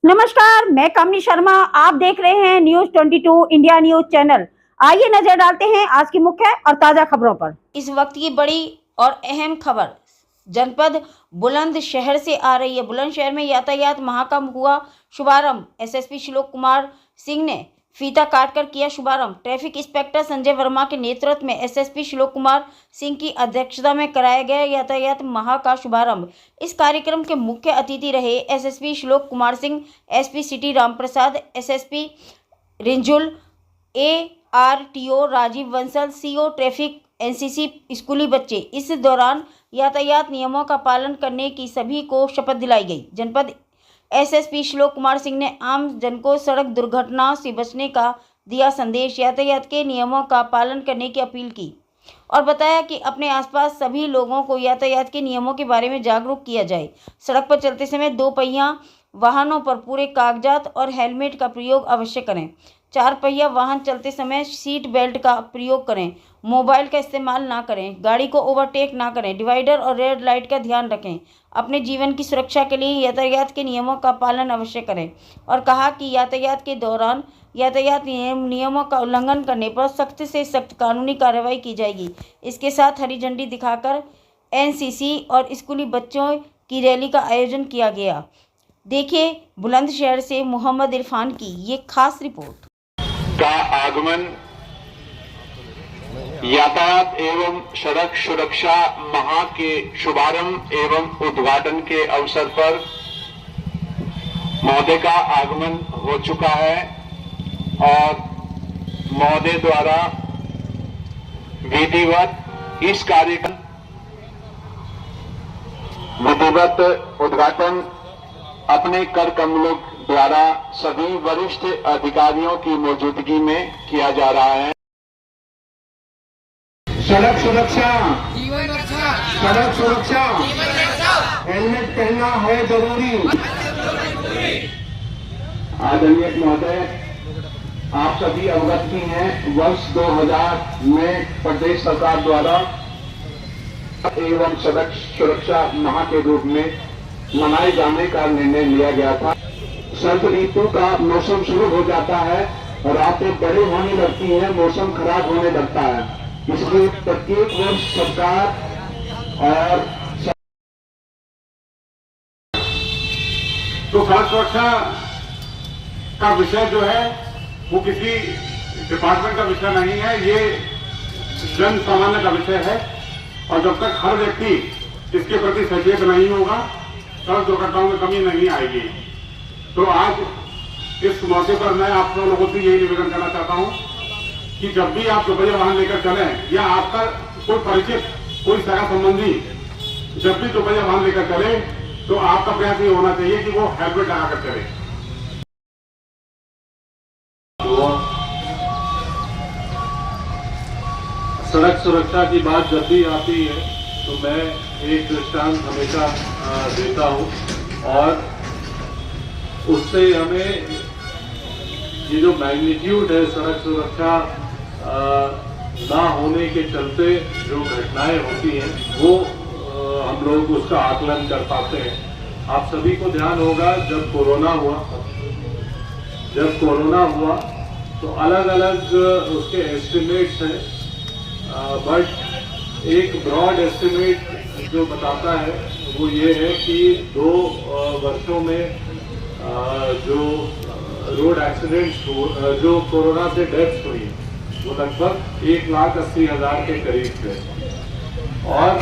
नमस्कार, मैं कामनी शर्मा। आप देख रहे हैं न्यूज 22 इंडिया न्यूज चैनल। आइए नजर डालते हैं आज की मुख्य और ताजा खबरों पर। इस वक्त की बड़ी और अहम खबर जनपद बुलंदशहर से आ रही है। बुलंदशहर में यातायात माह का हुआ शुभारंभ। एसएसपी श्लोक कुमार सिंह ने फीता काटकर किया शुभारंभ। ट्रैफिक इंस्पेक्टर संजय वर्मा के नेतृत्व में एसएसपी श्लोक कुमार सिंह की अध्यक्षता में कराया गया यातायात माह का शुभारंभ। इस कार्यक्रम के मुख्य अतिथि रहे SSP Shlok Kumar Singh, SP city Ramprasad, SSP Rinjul, ARTO Rajeev Bansal, CO traffic, NCC स्कूली बच्चे। इस दौरान यातायात नियमों का पालन करने की सभी को शपथ दिलाई गई। जनपद एसएसपी श्लोक कुमार सिंह ने आम जन को सड़क दुर्घटनाओं से बचने का दिया संदेश, यातायात के नियमों का पालन करने की अपील की और बताया कि अपने आसपास सभी लोगों को यातायात के नियमों के बारे में जागरूक किया जाए। सड़क पर चलते समय 2 पहिया वाहनों पर पूरे कागजात और हेलमेट का प्रयोग अवश्य करें। 4 पहिया वाहन चलते समय सीट बेल्ट का प्रयोग करें। मोबाइल का इस्तेमाल ना करें। गाड़ी को ओवरटेक ना करें। डिवाइडर और रेड लाइट का ध्यान रखें। अपने जीवन की सुरक्षा के लिए यातायात के नियमों का पालन अवश्य करें और कहा कि यातायात के दौरान यातायात नियमों का उल्लंघन करने पर सख्त से सख्त कानूनी कार्रवाई की जाएगी। इसके साथ हरी झंडी दिखाकर NCC और स्कूली बच्चों की रैली का आयोजन किया गया। देखिए बुलंदशहर से मोहम्मद इरफान की ये खास रिपोर्ट। का आगमन यातायात एवं सड़क सुरक्षा माह के शुभारंभ एवं उद्घाटन के अवसर पर महोदय का आगमन हो चुका है और महोदय द्वारा विधिवत इस कार्यक्रम विधिवत उद्घाटन अपने कर कमलों द्वारा सभी वरिष्ठ अधिकारियों की मौजूदगी में किया जा रहा है। सड़क सुरक्षा जीवन रक्षा, सड़क सुरक्षा जीवन रक्षा, हेलमेट पहनना है जरूरी। आदरणीय महोदय, आप सभी अवगत की हैं, वर्ष 2000 में प्रदेश सरकार द्वारा एवं सड़क सुरक्षा माह के रूप में मनाए जाने का निर्णय लिया गया था। शरद ऋतु का मौसम शुरू हो जाता है और रातें बड़ी होने लगती हैं, मौसम खराब होने लगता है। इसलिए प्रत्येक वर्ष सरकार और तो सड़क सुरक्षा का विषय जो है वो किसी डिपार्टमेंट का विषय नहीं है, ये जन सामान्य का विषय है और जब तक हर व्यक्ति इसके प्रति सचेत नहीं होगा सड़क दुर्घटनाओं में कमी नहीं आएगी। तो आज इस मौके पर मैं आप सब लोगों से यही निवेदन करना चाहता हूं कि जब भी आप दोपहिया वाहन लेकर चलें या आपका कोई परिचित कोई सगा संबंधी जब भी दोपहिया वाहन लेकर चले तो आपका प्रयास ये होना चाहिए कि वो हेलमेट लगाकर चले। सड़क सुरक्षा की बात जब भी आती है तो मैं एक दृष्टांत हमेशा देता हूं और उससे हमें ये जो मैग्नीट्यूड है सड़क सुरक्षा ना होने के चलते जो घटनाएं होती हैं वो हम लोग उसका आकलन कर पाते हैं। आप सभी को ध्यान होगा जब कोरोना हुआ तो अलग अलग उसके एस्टिमेट्स हैं, बट एक ब्रॉड एस्टिमेट जो बताता है वो ये है कि 2 वर्षों में जो रोड एक्सीडेंट्स जो कोरोना से डेथ्स हुई वो लगभग 1,80,000 के करीब थे। और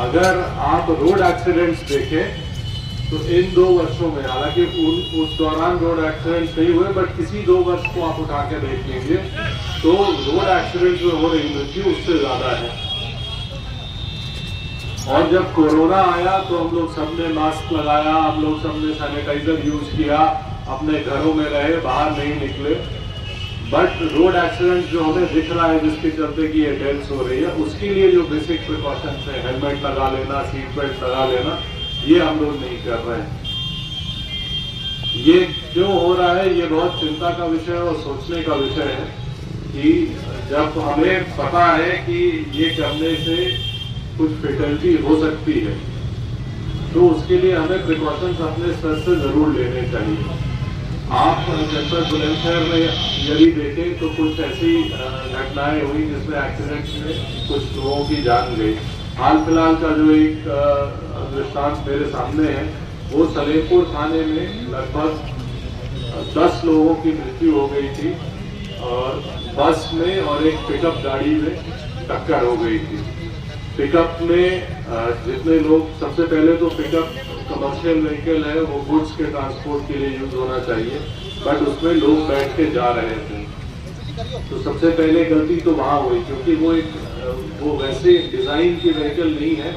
अगर आप रोड एक्सीडेंट्स देखें तो इन 2 वर्षों में, हालांकि उस दौरान रोड एक्सीडेंट्स नहीं हुए, बट किसी 2 वर्ष को आप उठा के देख लीजिए तो रोड एक्सीडेंट्स में हो रही मृत्यु उससे ज्यादा है। और जब कोरोना आया तो हम लोग सबने मास्क लगाया, हम लोग सबने सैनिटाइजर यूज किया, अपने घरों में रहे, बाहर नहीं निकले, बट रोड एक्सीडेंट जो हमें दिख रहा है जिसके चलते कि ये डेथ्स हो रही है, उसके लिए जो बेसिक प्रिकॉशंस है, हेलमेट लगा लेना, सीट बेल्ट लगा लेना, ये हम लोग नहीं कर रहे हैं। ये क्यों हो रहा है, ये बहुत चिंता का विषय और सोचने का विषय है कि जब हमें पता है कि ये करने से कुछ फेटलिटी हो सकती है तो उसके लिए हमें प्रिकॉशंस अपने स्तर से जरूर लेने चाहिए। आप जनपद बुलंदशहर में यदि देखें तो कुछ ऐसी घटनाएं हुई जिसमें एक्सीडेंट्स में कुछ लोगों की जान गई। हाल फिलहाल का जो एक दृष्टांत मेरे सामने है, वो सलेमपुर थाने में लगभग 10 लोगों की मृत्यु हो गई थी और बस में और एक पिकअप गाड़ी में टक्कर हो गई थी। पिकअप में जितने लोग, सबसे पहले तो पिकअप कमर्शियल व्हीकल है, वो गुड्स के ट्रांसपोर्ट के लिए यूज होना चाहिए, बट उसमें लोग बैठ के जा रहे थे। तो सबसे पहले गलती तो वहाँ हुई, क्योंकि वो वैसे डिजाइन की व्हीकल नहीं है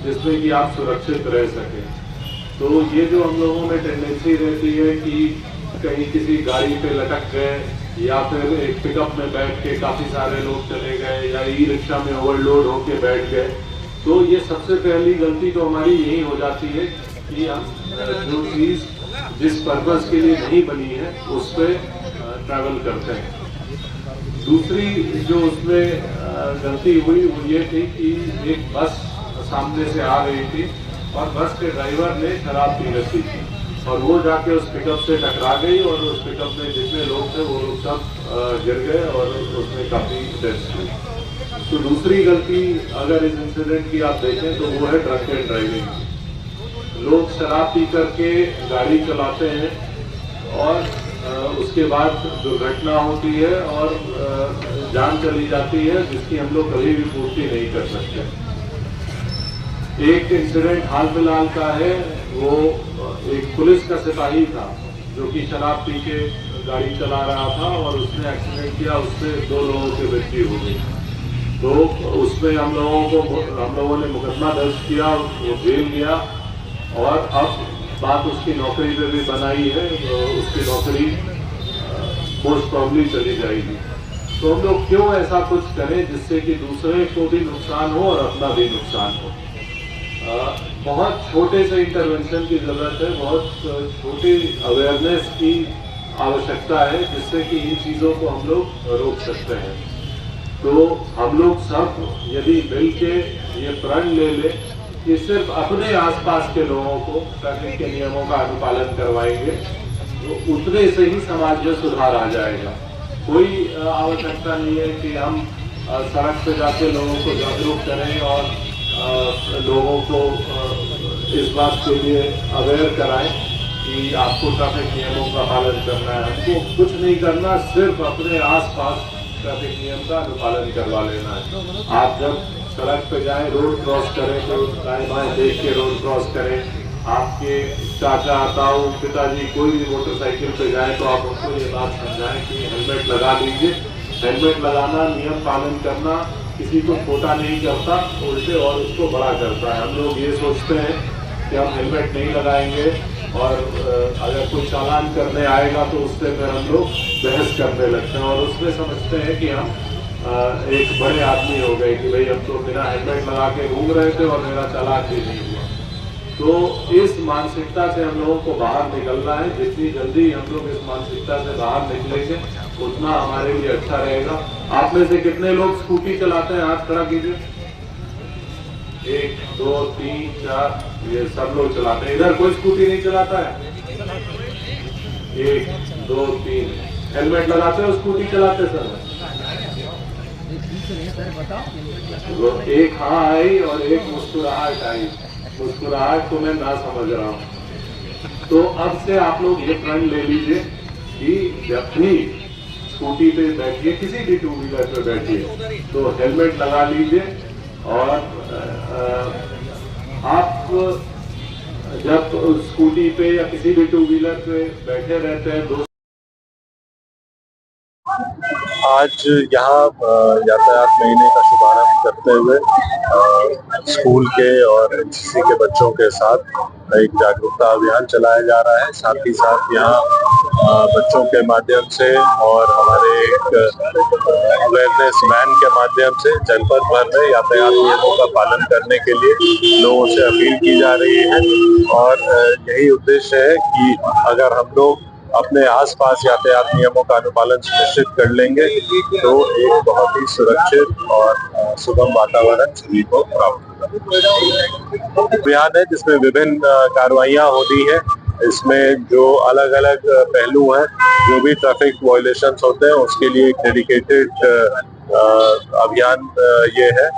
जिसमें कि आप सुरक्षित रह सकें। तो ये जो हम लोगों में टेंडेंसी रहती है कि कहीं किसी गाड़ी पे लटक गए या फिर एक पिकअप में बैठ के काफी सारे लोग चले गए या ई रिक्शा में ओवरलोड होके बैठ गए, तो ये सबसे पहली गलती तो हमारी यही हो जाती है कि हम जो चीज जिस पर्पस के लिए नहीं बनी है उस पर ट्रैवल करते हैं। दूसरी जो उसमें गलती हुई वो ये थी कि एक बस सामने से आ रही थी और बस के ड्राइवर ने शराब पी रखी थी और वो जाके उस पिकअप से टकरा गई और उस पिकअप में जितने लोग थे वो लोग सब गिर गए और उसमें काफी डेथ्स हुई। तो दूसरी गलती अगर इस इंसिडेंट की आप देखें तो वो है ड्रंक एंड ड्राइविंग। लोग शराब पी करके गाड़ी चलाते हैं और उसके बाद दुर्घटना होती है और जान चली जाती है, जिसकी हम लोग कभी भी पूर्ति नहीं कर सकते। एक इंसिडेंट हाल फिलहाल का है, वो एक पुलिस का सिपाही था जो कि शराब पी के गाड़ी चला रहा था और उसने एक्सीडेंट किया, उससे 2 लोगों की मृत्यु हो गई। तो उसमें हम लोगों ने मुकदमा दर्ज किया, वो जेल गया और अब बात उसकी नौकरी पे भी बनाई है, उसकी नौकरी मोस्ट प्रॉब्ली चली जाएगी। तो हम लोग क्यों ऐसा कुछ करें जिससे कि दूसरे को भी नुकसान हो और अपना भी नुकसान हो। बहुत छोटे से इंटरवेंशन की जरूरत है, बहुत छोटी अवेयरनेस की आवश्यकता है जिससे कि इन चीज़ों को हम लोग रोक सकते हैं। तो हम लोग सब यदि मिल के ये प्रण ले ले कि सिर्फ अपने आसपास के लोगों को ट्रैफिक के नियमों का अनुपालन करवाएंगे, तो उतने से ही समाज में सुधार आ जाएगा। कोई आवश्यकता नहीं है कि हम सड़क पे जाके लोगों को जागरूक करें और लोगों को इस बात के लिए अवेयर कराएं कि आपको ट्रैफिक नियमों का पालन करना है। हमको कुछ नहीं करना, सिर्फ अपने आसपास ट्रैफिक नियम का अनुपालन करवा लेना है। आप जब सड़क पे जाएं, रोड क्रॉस करें तो दाएं बाएं देख के रोड क्रॉस करें। आपके चाचा, ताऊ, पिताजी कोई भी मोटरसाइकिल पे जाए तो आप उनको ये बात समझाएं कि हेलमेट लगा लीजिए। हेलमेट लगाना, नियम पालन करना किसी को छोटा नहीं करता, उल्टे और उसको बड़ा करता है। हम लोग ये सोचते हैं कि हम हेलमेट नहीं लगाएंगे और अगर कोई चालान करने आएगा तो उससे फिर हम लोग बहस करने लगते हैं और उसमें समझते हैं कि हम एक बड़े आदमी हो गए कि भाई हम तो बिना हेलमेट लगा के घूम रहे थे और मेरा चालान भी नहीं हुआ। तो इस मानसिकता से हम लोगों को बाहर निकलना है। जितनी जल्दी हम लोग इस मानसिकता से बाहर निकलेंगे उतना हमारे लिए अच्छा रहेगा। आप में से कितने लोग स्कूटी चलाते हैं? हाथ खड़ा कीजिए। 1 2 3 4, ये सब लोग चलाते हैं। इधर कोई स्कूटी नहीं चलाता है? 1 2 3। हेलमेट लगाते हो, स्कूटी चलाते सर? तो एक हाँ आई और एक मुस्कुराहट आई। मुस्कुराहट को मैं ना समझ रहा हूँ। तो अब से आप लोग ये प्रण ले लीजिए कि जब भी स्कूटी पे बैठिए, किसी भी 2 व्हीलर पे बैठिए तो हेलमेट लगा लीजिए। और आप जब स्कूटी पे या किसी भी 2 व्हीलर पे बैठे रहते हैं, आज यहाँ यातायात महीने का शुभारंभ करते हुए स्कूल के और एनसीसी के बच्चों के साथ एक जागरूकता अभियान चलाया जा रहा है। साथ ही साथ यहाँ बच्चों के माध्यम से और हमारे एक अवेयरनेस वैन के माध्यम से जनपद भर में यातायात नियमों का पालन करने के लिए लोगों से अपील की जा रही है। और यही उद्देश्य है कि अगर हम लोग अपने आसपास यातायात नियमों का अनुपालन सुनिश्चित कर लेंगे तो एक बहुत ही सुरक्षित और सुगम वातावरण सभी को प्राप्त होगा। अभियान है जिसमें विभिन्न कार्रवाइयां होती हैं। इसमें जो अलग अलग पहलू हैं, जो भी ट्रैफिक वायलेशंस होते हैं उसके लिए एक डेडिकेटेड अभियान ये है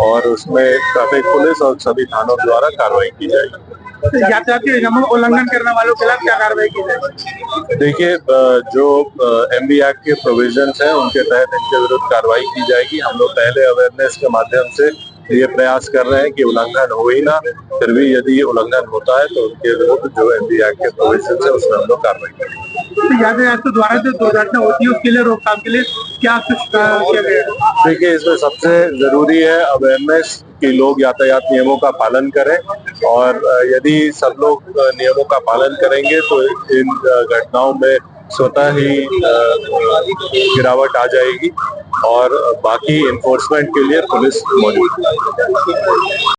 और उसमें ट्रैफिक पुलिस और सभी थानों द्वारा कार्रवाई की जाएगी। यातायात के नियमों का उल्लंघन करने वालों के खिलाफ क्या कार्रवाई की जाएगी? देखिए, जो MB एक्ट के प्रोविजंस हैं उनके तहत इनके विरुद्ध कार्रवाई की जाएगी। हम लोग पहले अवेयरनेस के माध्यम से ये प्रयास कर रहे हैं कि उल्लंघन हो ही ना, फिर भी यदि उल्लंघन होता है तो उनके विरुद्ध जो MB एक्ट के प्रोविजंस है उसमें हम लोग कार्रवाई करेंगे। यातायात के द्वारा जो दुर्घटना होती है उसके लिए रोकथाम के लिए क्या कुछ किया गया? देखिए, इसमें सबसे जरूरी है अवेयरनेस कि लोग यातायात नियमों का पालन करें और यदि सब लोग नियमों का पालन करेंगे तो इन घटनाओं में स्वतः ही गिरावट आ जाएगी और बाकी इन्फोर्समेंट के लिए पुलिस मौजूद है।